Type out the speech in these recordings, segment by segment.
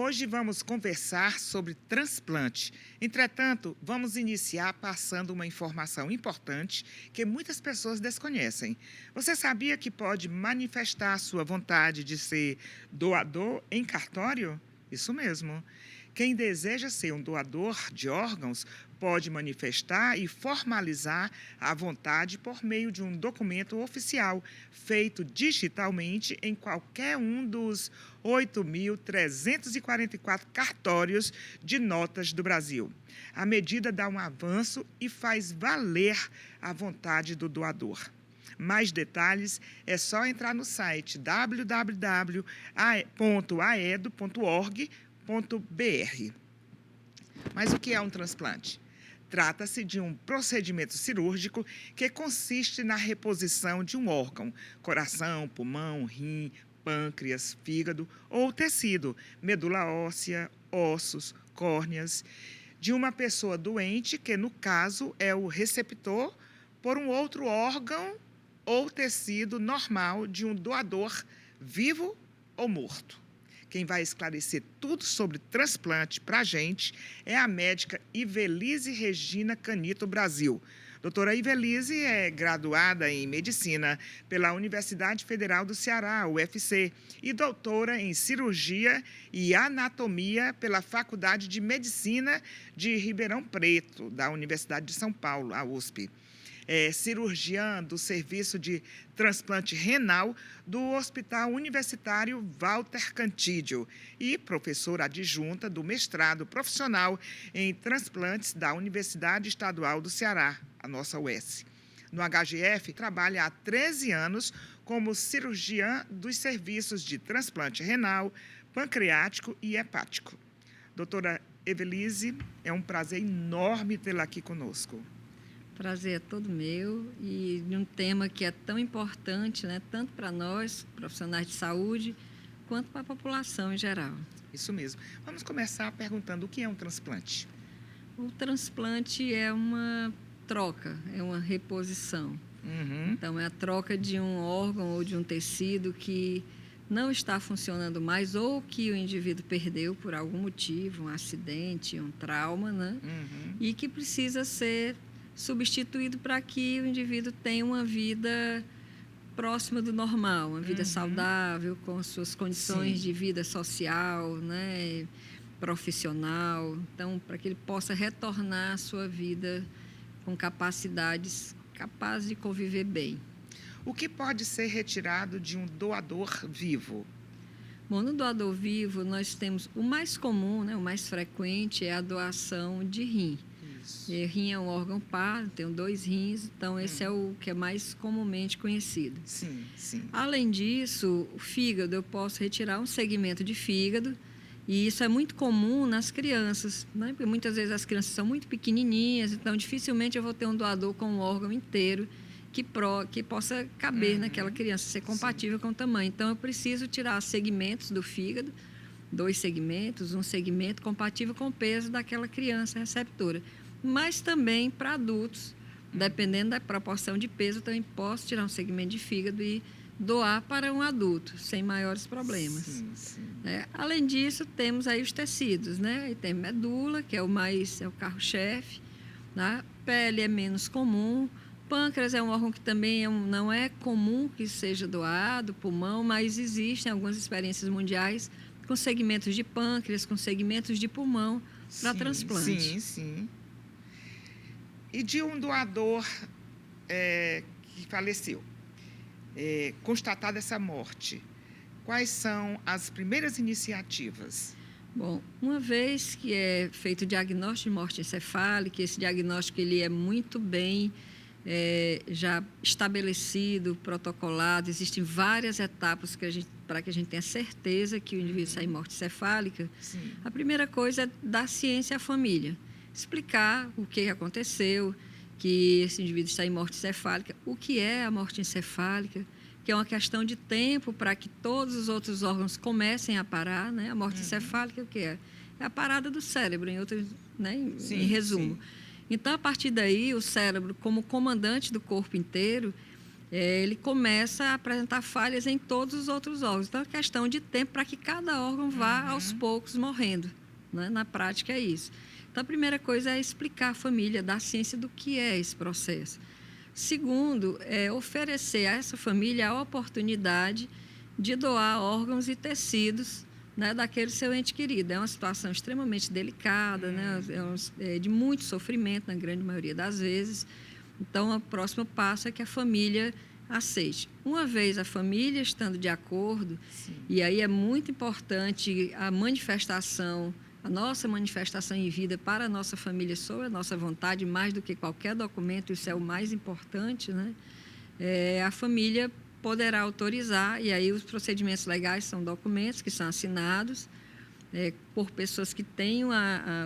Hoje vamos conversar sobre transplante. Entretanto, vamos iniciar passando uma informação importante que muitas pessoas desconhecem. Você sabia que pode manifestar sua vontade de ser doador em cartório? Isso mesmo. Quem deseja ser um doador de órgãos pode manifestar e formalizar a vontade por meio de um documento oficial, feito digitalmente em qualquer um dos 8.344 cartórios de notas do Brasil. A medida dá um avanço e faz valer a vontade do doador. Mais detalhes é só entrar no site www.aedo.org.br. Mas o que é um transplante? Trata-se de um procedimento cirúrgico que consiste na reposição de um órgão, coração, pulmão, rim, pâncreas, fígado ou tecido, medula óssea, ossos, córneas, de uma pessoa doente, que no caso é o receptor, por um outro órgão ou tecido normal de um doador vivo ou morto. Quem vai esclarecer tudo sobre transplante para a gente é a médica Ivelise Regina Canito Brasil. Doutora Ivelise é graduada em Medicina pela Universidade Federal do Ceará, UFC, e doutora em Cirurgia e Anatomia pela Faculdade de Medicina de Ribeirão Preto, da Universidade de São Paulo, a USP. É cirurgiã do Serviço de Transplante Renal do Hospital Universitário Walter Cantídio e professora adjunta do mestrado profissional em transplantes da Universidade Estadual do Ceará, a nossa UES. No HGF, trabalha há 13 anos como cirurgiã dos serviços de transplante renal, pancreático e hepático. Doutora Ivelise, é um prazer enorme tê-la aqui conosco. Prazer é todo meu, e de um tema que é tão importante, né, tanto para nós, profissionais de saúde, quanto para a população em geral. Isso mesmo. Vamos começar perguntando o que é um transplante. O transplante é uma troca, é uma reposição. Então, é a troca de um órgão ou de um tecido que não está funcionando mais, ou que o indivíduo perdeu por algum motivo, um acidente, um trauma, né? E que precisa ser substituído para que o indivíduo tenha uma vida próxima do normal, uma vida saudável, com suas condições de vida social, né, profissional. Então, para que ele possa retornar à sua vida com capacidades capazes de conviver bem. O que pode ser retirado de um doador vivo? Bom, no doador vivo, nós temos o mais comum, né, o mais frequente, é a doação de rim. E rim é um órgão par, tem 2 rins, então esse é o que é mais comumente conhecido. Sim. Além disso, o fígado, eu posso retirar um segmento de fígado, e isso é muito comum nas crianças, né? Porque muitas vezes as crianças são muito pequenininhas, então dificilmente eu vou ter um doador com um órgão inteiro que possa caber naquela criança, ser compatível com o tamanho. Então, eu preciso tirar segmentos do fígado, 2 segmentos, um segmento compatível com o peso daquela criança receptora. Mas também para adultos, dependendo da proporção de peso, eu também posso tirar um segmento de fígado e doar para um adulto, sem maiores problemas. Sim. Além disso, temos aí os tecidos, né? Aí tem medula, que é o carro-chefe, né? Pele é menos comum, pâncreas é um órgão que também não é comum que seja doado, pulmão, mas existem algumas experiências mundiais com segmentos de pâncreas, com segmentos de pulmão para transplante. Sim. E de um doador que faleceu, constatada essa morte, quais são as primeiras iniciativas? Bom, uma vez que é feito o diagnóstico de morte encefálica, esse diagnóstico ele é muito bem já estabelecido, protocolado, existem várias etapas para que a gente tenha certeza que o indivíduo sai em morte encefálica. A primeira coisa é dar ciência à família, explicar o que aconteceu, que esse indivíduo está em morte encefálica, o que é a morte encefálica, que é uma questão de tempo para que todos os outros órgãos comecem a parar, né? A morte encefálica, o que é? É a parada do cérebro, em resumo. Então, a partir daí, o cérebro, como comandante do corpo inteiro, ele começa a apresentar falhas em todos os outros órgãos. Então, é questão de tempo para que cada órgão vá aos poucos morrendo. Né? Na prática, é isso. Então, a primeira coisa é explicar à família, dar ciência do que é esse processo. Segundo, é oferecer a essa família a oportunidade de doar órgãos e tecidos, né, daquele seu ente querido. É uma situação extremamente delicada, né, é de muito sofrimento, na grande maioria das vezes. Então, o próximo passo é que a família aceite. Uma vez a família estando de acordo, e aí é muito importante a manifestação, a nossa manifestação em vida para a nossa família sobre a nossa vontade, mais do que qualquer documento, isso é o mais importante, né? A família poderá autorizar, e aí os procedimentos legais são documentos que são assinados por pessoas que tenham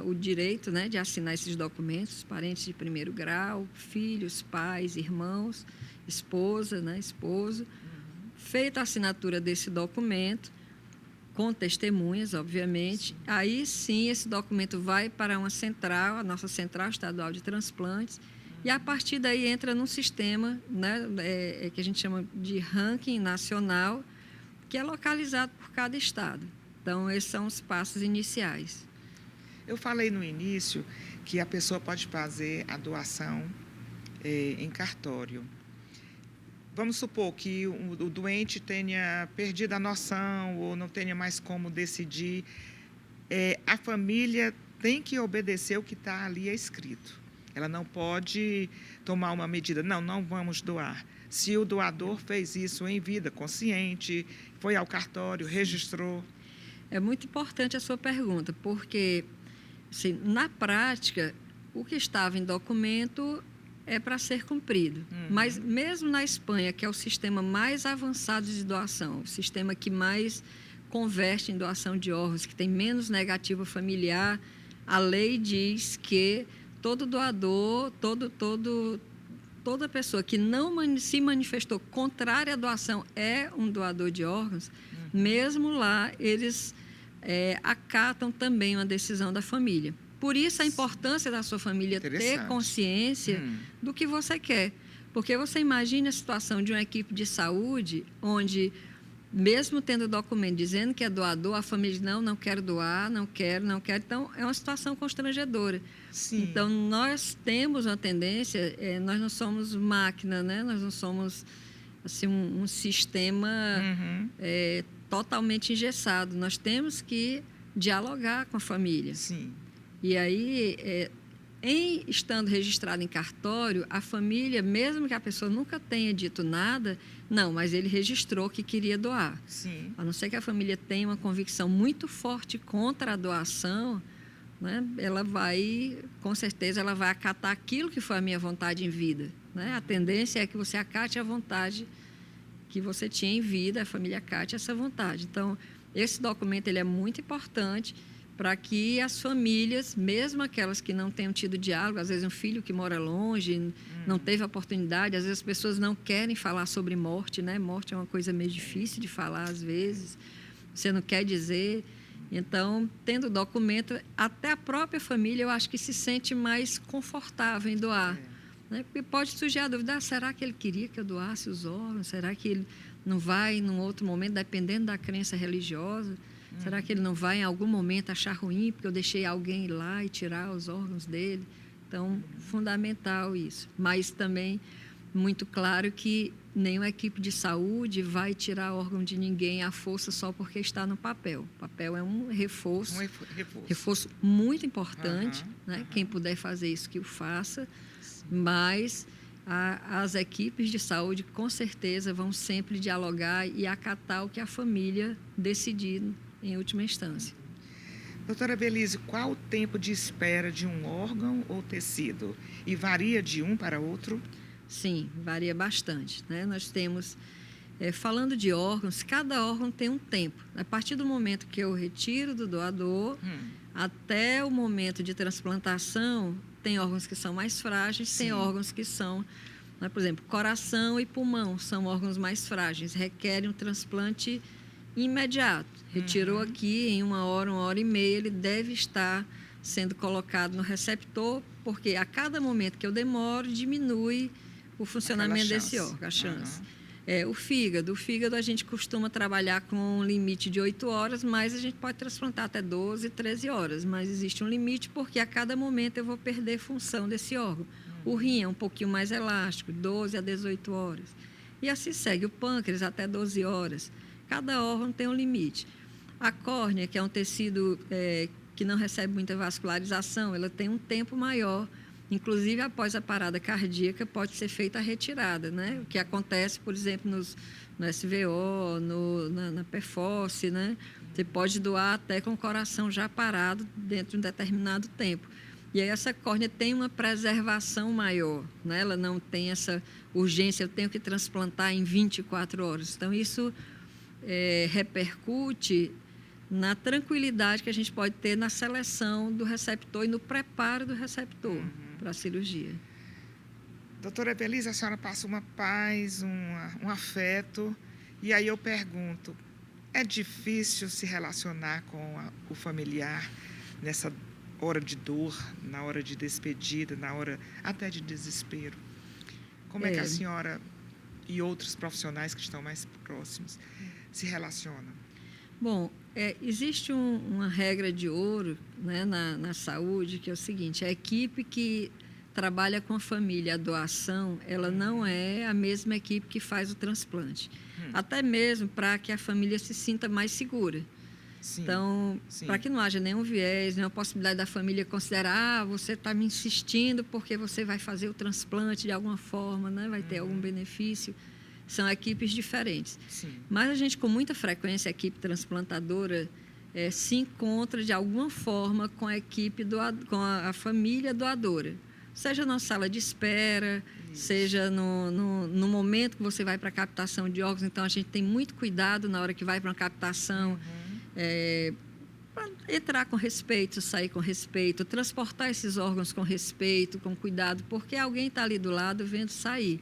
o direito, né, de assinar esses documentos, parentes de primeiro grau, filhos, pais, irmãos, esposa, né, esposo. Feita a assinatura desse documento, com testemunhas, obviamente, aí sim esse documento vai para uma central, a nossa Central Estadual de Transplantes, e a partir daí entra num sistema, né, que a gente chama de ranking nacional, que é localizado por cada estado. Então, esses são os passos iniciais. Eu falei no início que a pessoa pode fazer a doação em cartório. Vamos supor que o doente tenha perdido a noção ou não tenha mais como decidir. A família tem que obedecer o que está ali escrito. Ela não pode tomar uma medida. Não vamos doar. Se o doador fez isso em vida, consciente, foi ao cartório, registrou. É muito importante a sua pergunta, porque, assim, na prática, o que estava em documento é para ser cumprido. Mas mesmo na Espanha, que é o sistema mais avançado de doação, o sistema que mais converte em doação de órgãos, que tem menos negativa familiar, a lei diz que todo doador, toda pessoa que não se manifestou contrária à doação é um doador de órgãos, mesmo lá eles acatam também uma decisão da família. Por isso a importância da sua família ter consciência do que você quer. Porque você imagina a situação de uma equipe de saúde onde, mesmo tendo documento dizendo que é doador, a família diz, não quero doar, não quero. Então, é uma situação constrangedora. Sim. Então, nós temos uma tendência, nós não somos máquina, né? Nós não somos assim, um sistema totalmente engessado. Nós temos que dialogar com a família. Sim. E aí, estando registrado em cartório, a família, mesmo que a pessoa nunca tenha dito nada, mas ele registrou que queria doar. Sim. A não ser que a família tenha uma convicção muito forte contra a doação, né, com certeza, ela vai acatar aquilo que foi a minha vontade em vida. Né? A tendência é que você acate a vontade que você tinha em vida, a família acate essa vontade. Então, esse documento ele é muito importante para que as famílias, mesmo aquelas que não tenham tido diálogo, às vezes um filho que mora longe, não teve oportunidade, às vezes as pessoas não querem falar sobre morte, né? Morte é uma coisa meio difícil de falar às vezes, você não quer dizer. Então, tendo documento, até a própria família, eu acho que se sente mais confortável em doar. Né? Porque pode surgir a dúvida, será que ele queria que eu doasse os órgãos? Será que ele não vai, num outro momento, dependendo da crença religiosa, será que ele não vai, em algum momento, achar ruim porque eu deixei alguém ir lá e tirar os órgãos dele? Então, fundamental isso. Mas também, muito claro que nenhuma equipe de saúde vai tirar órgão de ninguém à força só porque está no papel. O papel é um reforço. Reforço muito importante. Né? Quem puder fazer isso, que o faça. Mas as equipes de saúde, com certeza, vão sempre dialogar e acatar o que a família decidir em última instância. Doutora Belise, qual o tempo de espera de um órgão ou tecido? E varia de um para outro? Sim, varia bastante. Né? Nós temos, falando de órgãos, cada órgão tem um tempo. A partir do momento que eu retiro do doador, até o momento de transplantação, tem órgãos que são mais frágeis, Sim. Tem órgãos que são, né, por exemplo, coração e pulmão são órgãos mais frágeis, requerem um transplante imediato. Retirou aqui em 1 hora e meia, ele deve estar sendo colocado no receptor, porque a cada momento que eu demoro, diminui o funcionamento desse órgão, a chance. O fígado a gente costuma trabalhar com um limite de 8 horas, mas a gente pode transplantar até 12, 13 horas. Mas existe um limite porque a cada momento eu vou perder função desse órgão. O rim é um pouquinho mais elástico, 12 a 18 horas. E assim segue. O pâncreas até 12 horas. Cada órgão tem um limite. A córnea, que é um tecido que não recebe muita vascularização, ela tem um tempo maior. Inclusive, após a parada cardíaca, pode ser feita a retirada, né? O que acontece, por exemplo, no SVO, na perforce, né? Você pode doar até com o coração já parado dentro de um determinado tempo. E aí essa córnea tem uma preservação maior, né? Ela não tem essa urgência, eu tenho que transplantar em 24 horas. Então, isso repercute na tranquilidade que a gente pode ter na seleção do receptor e no preparo do receptor para a cirurgia. Doutora Evelise, a senhora passa uma paz, um afeto, e aí eu pergunto, é difícil se relacionar com o familiar nessa hora de dor, na hora de despedida, na hora até de desespero? Como é que a senhora e outros profissionais que estão mais próximos se relacionam? Bom, existe uma regra de ouro, né, na saúde, que é o seguinte: a equipe que trabalha com a família, a doação, ela não é a mesma equipe que faz o transplante. Até mesmo para que a família se sinta mais segura. Sim, então, para que não haja nenhum viés, nenhuma possibilidade da família considerar, você está me insistindo porque você vai fazer o transplante de alguma forma, né, vai ter algum benefício. São equipes diferentes. Sim. Mas a gente, com muita frequência, a equipe transplantadora se encontra, de alguma forma, com a equipe, com a família doadora. Seja na sala de espera, seja no momento que você vai para a captação de órgãos. Então, a gente tem muito cuidado na hora que vai para uma captação, para entrar com respeito, sair com respeito, transportar esses órgãos com respeito, com cuidado, porque alguém está ali do lado vendo sair.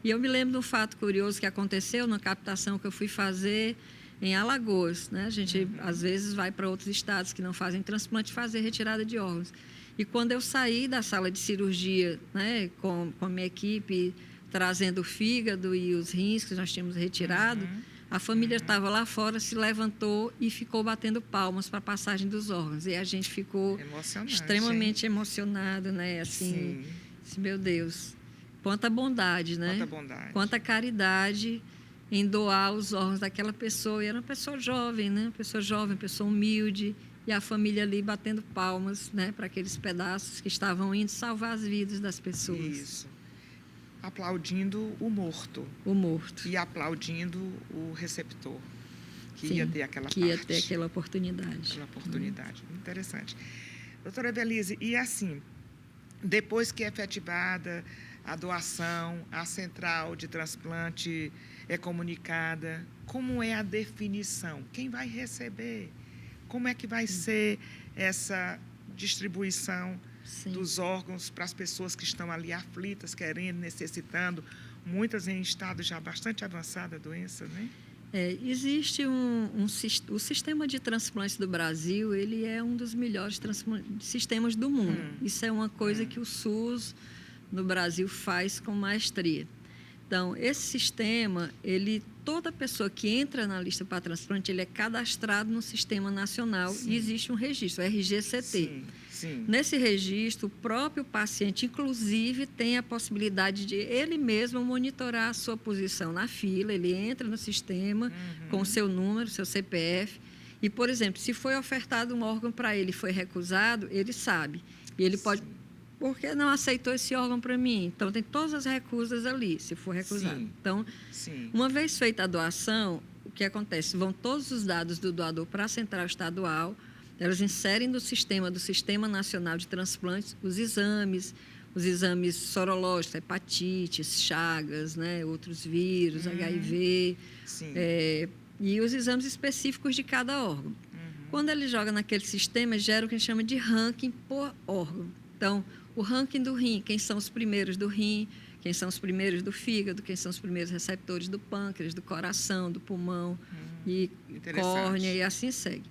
E eu me lembro de um fato curioso que aconteceu na captação que eu fui fazer em Alagoas, né? A gente, às vezes, vai para outros estados que não fazem transplante fazer retirada de órgãos. E quando eu saí da sala de cirurgia, né, com a minha equipe, trazendo o fígado e os rins que nós tínhamos retirado, a família estava lá fora, se levantou e ficou batendo palmas para a passagem dos órgãos. E a gente ficou extremamente emocionado, né? Assim, meu Deus... Quanta bondade, né? Quanta bondade. Quanta caridade em doar os órgãos daquela pessoa. E era uma pessoa jovem, né? Uma pessoa jovem, uma pessoa humilde. E a família ali batendo palmas, né? Para aqueles pedaços que estavam indo salvar as vidas das pessoas. Isso. Aplaudindo o morto. O morto. E aplaudindo o receptor. Que ia ter aquela ia ter aquela oportunidade. Aquela oportunidade. Interessante. Doutora Evelise, e assim, depois que é efetivada a doação, a central de transplante é comunicada, como é a definição? Quem vai receber? Como é que vai ser essa distribuição dos órgãos para as pessoas que estão ali aflitas, querendo, necessitando, muitas em estado já bastante avançado da doença, né? Existe o sistema de transplantes do Brasil, ele é um dos melhores sistemas do mundo. Isso é uma coisa que o SUS no Brasil faz com maestria. Então, esse sistema, toda pessoa que entra na lista para transplante, ele é cadastrado no Sistema Nacional e existe um registro, o RGCT. Sim. Nesse registro, o próprio paciente, inclusive, tem a possibilidade de ele mesmo monitorar a sua posição na fila. Ele entra no sistema com o seu número, seu CPF. E, por exemplo, se foi ofertado um órgão para ele e foi recusado, ele sabe. E ele pode... Por que não aceitou esse órgão para mim? Então, tem todas as recusas ali, se for recusado. Então, uma vez feita a doação, o que acontece? Vão todos os dados do doador para a central estadual, elas inserem no sistema do Sistema Nacional de Transplantes os exames sorológicos, hepatites, chagas, né, outros vírus, HIV, e os exames específicos de cada órgão. Quando ele joga naquele sistema, gera o que a gente chama de ranking por órgão. Então, o ranking do rim, quem são os primeiros do rim, quem são os primeiros do fígado, quem são os primeiros receptores do pâncreas, do coração, do pulmão e córnea, e assim segue.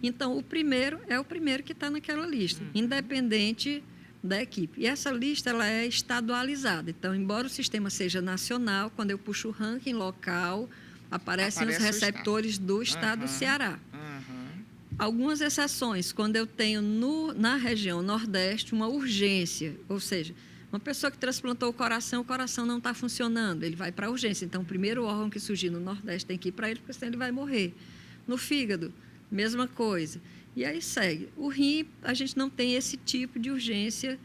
Então, o primeiro é o primeiro que está naquela lista, independente da equipe. E essa lista ela é estadualizada. Então, embora o sistema seja nacional, quando eu puxo o ranking local, aparecem os receptores do estado do Ceará. Algumas exceções, quando eu tenho na região Nordeste uma urgência, ou seja, uma pessoa que transplantou o coração não está funcionando, ele vai para a urgência. Então, o primeiro órgão que surgir no Nordeste tem que ir para ele, porque senão ele vai morrer. No fígado, mesma coisa. E aí segue. O rim, a gente não tem esse tipo de urgência,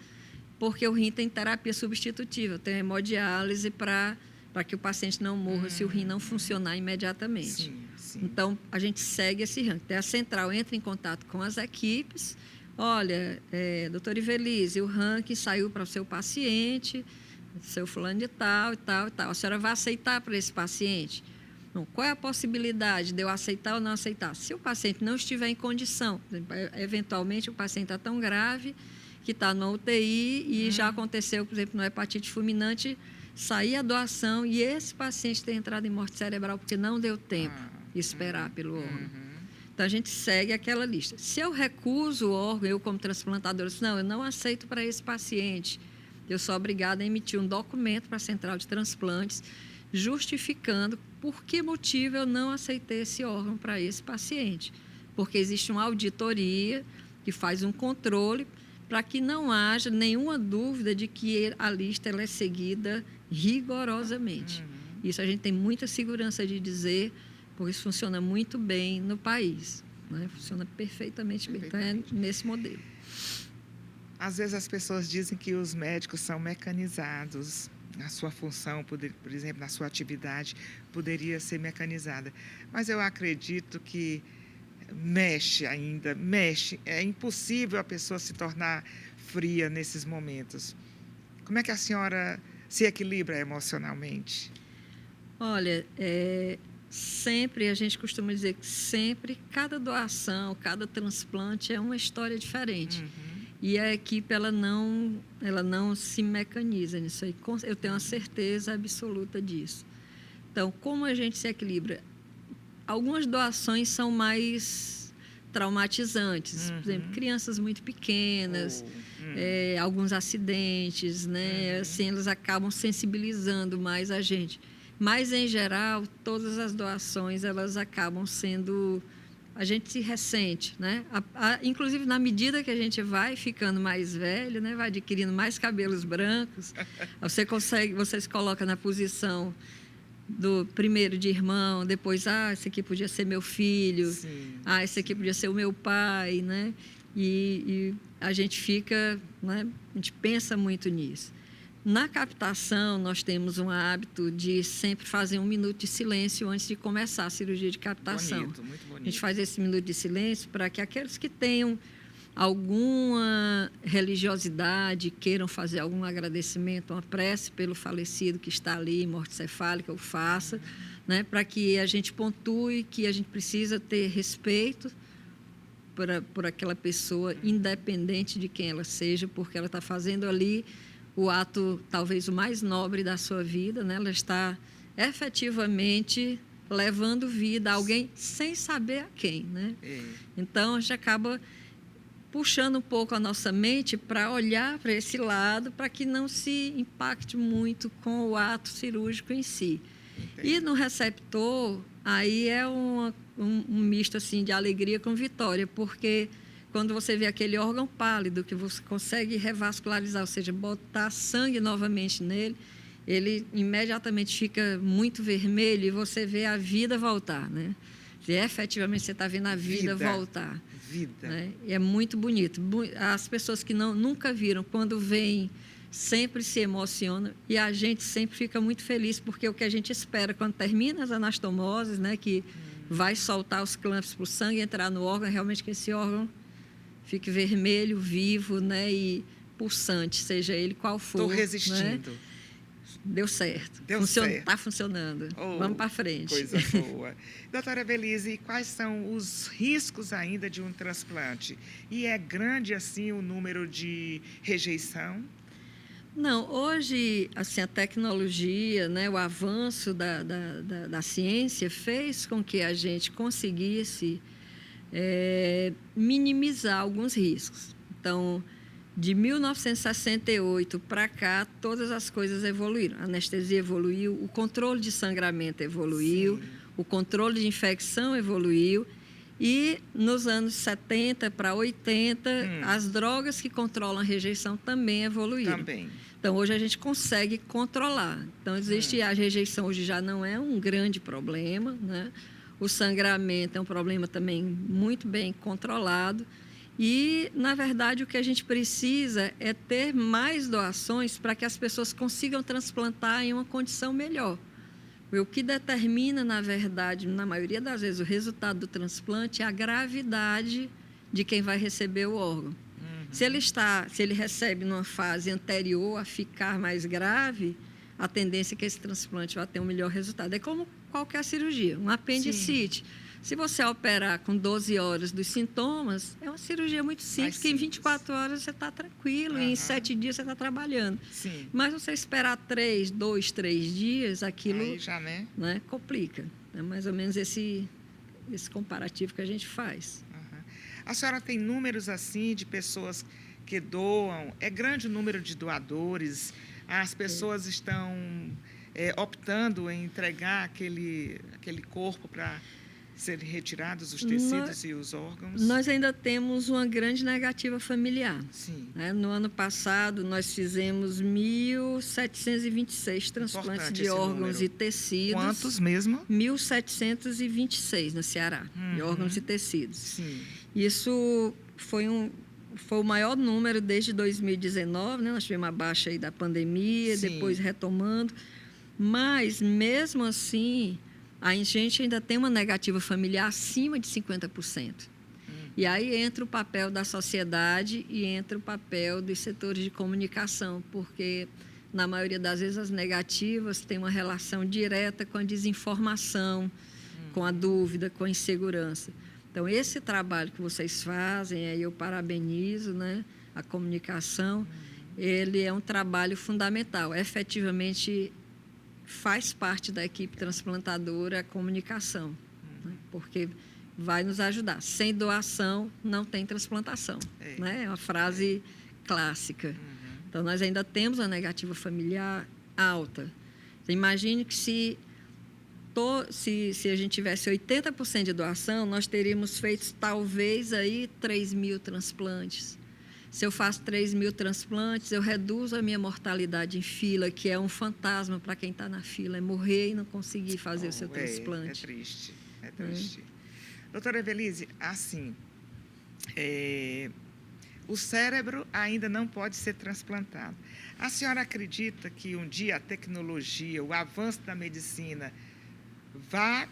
porque o rim tem terapia substitutiva, tem hemodiálise para que o paciente não morra se o rim não funcionar imediatamente. Sim, sim. Então, a gente segue esse ranking. A central entra em contato com as equipes. Olha, doutora Ivelise, o ranking saiu para o seu paciente, seu fulano de tal e tal e tal. A senhora vai aceitar para esse paciente? Bom, qual é a possibilidade de eu aceitar ou não aceitar? Se o paciente não estiver em condição, eventualmente o paciente está tão grave que está na UTI e já aconteceu, por exemplo, no hepatite fulminante, sair a doação e esse paciente ter entrado em morte cerebral porque não deu tempo de esperar pelo órgão. Então, a gente segue aquela lista. Se eu recuso o órgão, eu como transplantadora, não, eu não aceito para esse paciente, eu sou obrigada a emitir um documento para a central de transplantes justificando por que motivo eu não aceitei esse órgão para esse paciente. Porque existe uma auditoria que faz um controle para que não haja nenhuma dúvida de que a lista ela é seguida rigorosamente. Isso a gente tem muita segurança de dizer, porque isso funciona muito bem no país. Né? Funciona perfeitamente bem. Então, é nesse modelo. Às vezes as pessoas dizem que os médicos são mecanizados. A sua função, por exemplo, na sua atividade, poderia ser mecanizada. Mas eu acredito que mexe. É impossível a pessoa se tornar fria nesses momentos. Como é que a senhora se equilibra emocionalmente? Olha, sempre, a gente costuma dizer que sempre, cada doação, cada transplante é uma história diferente. E a equipe, ela não se mecaniza nisso aí. Eu tenho uma certeza absoluta disso. Então, como a gente se equilibra? Algumas doações são mais traumatizantes. Por exemplo, crianças muito pequenas, alguns acidentes, né? Assim, elas acabam sensibilizando mais a gente. Mas, em geral, todas as doações, elas acabam sendo... A gente se ressente, né? Inclusive, na medida que a gente vai ficando mais velho, né? Vai adquirindo mais cabelos brancos, você se coloca na posição do primeiro de irmão, depois, esse aqui podia ser meu filho, esse aqui podia ser o meu pai, né? E a gente fica, né? A gente pensa muito nisso. Na captação, nós temos um hábito de sempre fazer 1 minuto de silêncio antes de começar a cirurgia de captação. Bonito, muito bonito. A gente faz esse minuto de silêncio para que aqueles que tenham alguma religiosidade, queiram fazer algum agradecimento, uma prece pelo falecido que está ali em morte cefálica, o faça, né? Para que a gente pontue que a gente precisa ter respeito por aquela pessoa, independente de quem ela seja, porque ela está fazendo ali o ato talvez o mais nobre da sua vida, né? Ela está efetivamente levando vida a alguém sem saber a quem, né? Então, a gente acaba puxando um pouco a nossa mente para olhar para esse lado, para que não se impacte muito com o ato cirúrgico em si. Entendi. E no receptor, aí é um misto assim, de alegria com vitória, porque... Quando você vê aquele órgão pálido, que você consegue revascularizar, ou seja, botar sangue novamente nele, ele imediatamente fica muito vermelho e você vê a vida voltar, né? E efetivamente você está vendo a vida voltar. Né? E é muito bonito. As pessoas que nunca viram, quando veem, sempre se emocionam e a gente sempre fica muito feliz, porque o que a gente espera quando termina as anastomoses, né, que vai soltar os clamps para o sangue entrar no órgão, é realmente que esse órgão fique vermelho, vivo, né, e pulsante, seja ele qual for. Estou resistindo. Né? Deu certo. Certo. Está funcionando. Vamos para frente. Coisa boa. Doutora Ivelise, quais são os riscos ainda de um transplante? E é grande, assim, o número de rejeição? Não, hoje, assim, a tecnologia, né, o avanço da ciência fez com que a gente conseguisse minimizar alguns riscos. Então, De 1968 para cá, todas as coisas evoluíram. A anestesia evoluiu, o controle de sangramento evoluiu, sim, o controle de infecção evoluiu. E nos anos 70 para 80, as drogas que controlam a rejeição também evoluíram. Também. Então, hoje a gente consegue controlar. Então, existe a rejeição hoje já não é um grande problema, né? O sangramento é um problema também muito bem controlado. E, na verdade, o que a gente precisa é ter mais doações para que as pessoas consigam transplantar em uma condição melhor. O que determina, na verdade, na maioria das vezes, o resultado do transplante é a gravidade de quem vai receber o órgão. Se ele recebe numa fase anterior a ficar mais grave, a tendência é que esse transplante vai ter um melhor resultado. É como qualquer cirurgia, um apendicite. Sim. Se você operar com 12 horas dos sintomas, é uma cirurgia muito simples, que em 24 horas você está tranquilo, e em 7 dias você está trabalhando. Sim. Mas você esperar 2, 3 dias, aquilo aí já, né, complica. É mais ou menos esse comparativo que a gente faz. A senhora tem números assim de pessoas que doam? É grande o número de doadores? As pessoas estão optando em entregar aquele corpo para serem retirados os tecidos e os órgãos? Nós ainda temos uma grande negativa familiar. Sim. No ano passado, nós fizemos 1.726 transplantes de órgãos e tecidos. Quantos mesmo? 1.726 no Ceará, de órgãos e tecidos. Sim. Isso foi o maior número desde 2019, né? Nós tivemos uma baixa aí da pandemia, sim, depois retomando. Mas, mesmo assim, a gente ainda tem uma negativa familiar acima de 50%. E aí entra o papel da sociedade e entra o papel dos setores de comunicação, porque, na maioria das vezes, as negativas têm uma relação direta com a desinformação, com a dúvida, com a insegurança. Então, esse trabalho que vocês fazem, aí eu parabenizo, né, a comunicação, ele é um trabalho fundamental. Efetivamente, faz parte da equipe transplantadora a comunicação, né, porque vai nos ajudar. Sem doação, não tem transplantação. Né? É uma frase clássica. Então, nós ainda temos a negativa familiar alta. Então, imagine que se a gente tivesse 80% de doação, nós teríamos feito talvez aí 3.000 transplantes. Se eu faço 3.000 transplantes, eu reduzo a minha mortalidade em fila, que é um fantasma para quem está na fila, é morrer e não conseguir fazer o seu transplante. É triste, é triste. Doutora Evelise, assim, o cérebro ainda não pode ser transplantado. A senhora acredita que um dia a tecnologia, o avanço da medicina, vai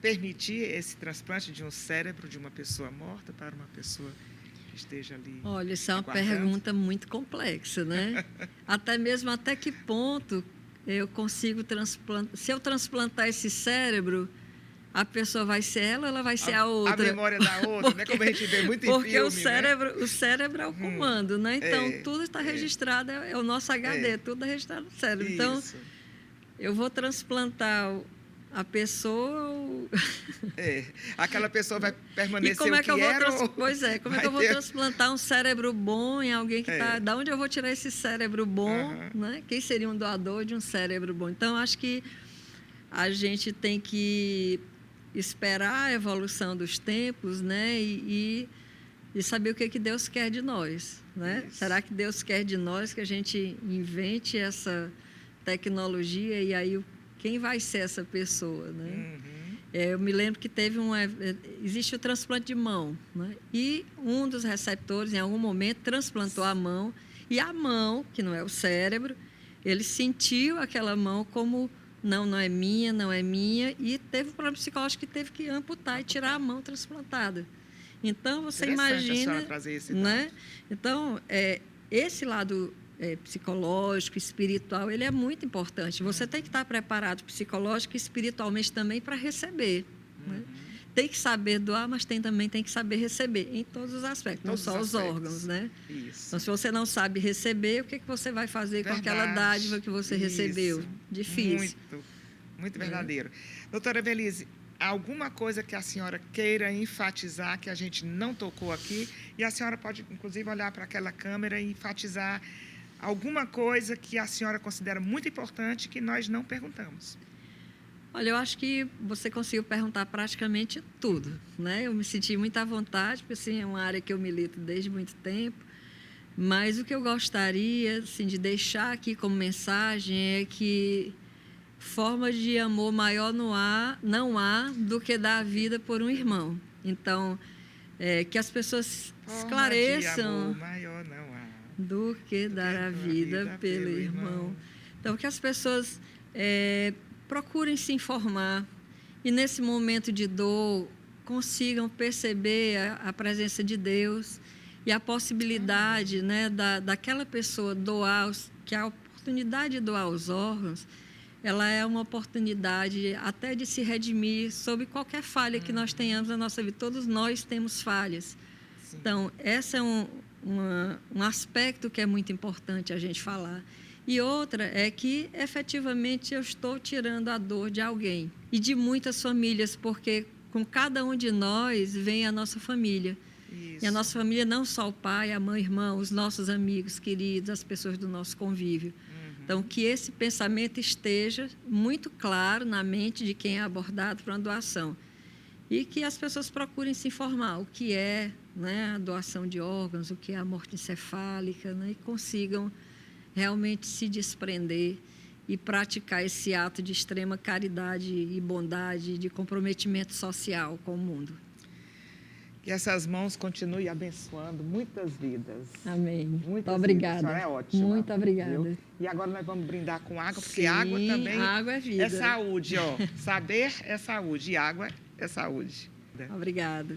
permitir esse transplante de um cérebro de uma pessoa morta para uma pessoa que esteja ali? Olha, isso é uma pergunta muito complexa, né? Até que ponto eu consigo transplantar? Se eu transplantar esse cérebro, a pessoa vai ser ela ou ela vai ser a outra? A memória da outra, né? Como a gente vê muito em filme, porque o cérebro é o comando, né? Então, tudo está registrado, é o nosso HD, tudo é registrado no cérebro. Isso. Então, eu vou transplantar a pessoa... aquela pessoa vai permanecer como é que eu era? Pois é, como é que eu vou transplantar um cérebro bom em alguém que está... Da onde eu vou tirar esse cérebro bom? Né? Quem seria um doador de um cérebro bom? Então, acho que a gente tem que esperar a evolução dos tempos, né? E saber o que Deus quer de nós, né? Será que Deus quer de nós que a gente invente essa tecnologia e aí quem vai ser essa pessoa, né? Eu me lembro que existe o transplante de mão, né? E um dos receptores, em algum momento, transplantou a mão, e a mão, que não é o cérebro, ele sentiu aquela mão como não é minha, e teve um problema psicológico que teve que amputar e tirar a mão transplantada. Então, você imagina... trazer esse né? Então, esse lado psicológico, espiritual, ele é muito importante. Você tem que estar preparado psicológico e espiritualmente também para receber. Né? Tem que saber doar, mas também tem que saber receber, em todos os aspectos, não só os órgãos. Né? Isso. Então, se você não sabe receber, o que você vai fazer com aquela dádiva que você recebeu? Difícil. Muito verdadeiro. Doutora Evelise, alguma coisa que a senhora queira enfatizar, que a gente não tocou aqui, e a senhora pode, inclusive, olhar para aquela câmera e enfatizar alguma coisa que a senhora considera muito importante que nós não perguntamos. Olha, eu acho que você conseguiu perguntar praticamente tudo, né? Eu me senti muito à vontade, porque assim, é uma área que eu milito desde muito tempo, mas o que eu gostaria assim, de deixar aqui como mensagem é que forma de amor maior não há do que dar a vida por um irmão. Então, que as pessoas esclareçam de amor maior não há do que dar a vida pelo irmão. Então, que as pessoas procurem se informar e, nesse momento de dor, consigam perceber a presença de Deus e a possibilidade, né, daquela pessoa doar, que a oportunidade de doar os órgãos, ela é uma oportunidade até de se redimir sobre qualquer falha que nós tenhamos na nossa vida. Todos nós temos falhas. Sim. Então, esse é um aspecto que é muito importante a gente falar. E outra é que, efetivamente, eu estou tirando a dor de alguém e de muitas famílias, porque com cada um de nós vem a nossa família. Isso. E a nossa família não só o pai, a mãe, irmão, os nossos amigos queridos, as pessoas do nosso convívio. Então, que esse pensamento esteja muito claro na mente de quem é abordado para uma doação. E que as pessoas procurem se informar o que é, né, a doação de órgãos, o que é a morte encefálica, né, e consigam realmente se desprender e praticar esse ato de extrema caridade e bondade, de comprometimento social com o mundo. Que essas mãos continuem abençoando muitas vidas. Amém. Muito obrigada. Vidas. A senhora é ótima. Muito obrigada. Viu? E agora nós vamos brindar com água, porque Sim, água também água é vida. É saúde, ó. Saber é saúde e água é saúde. Obrigada.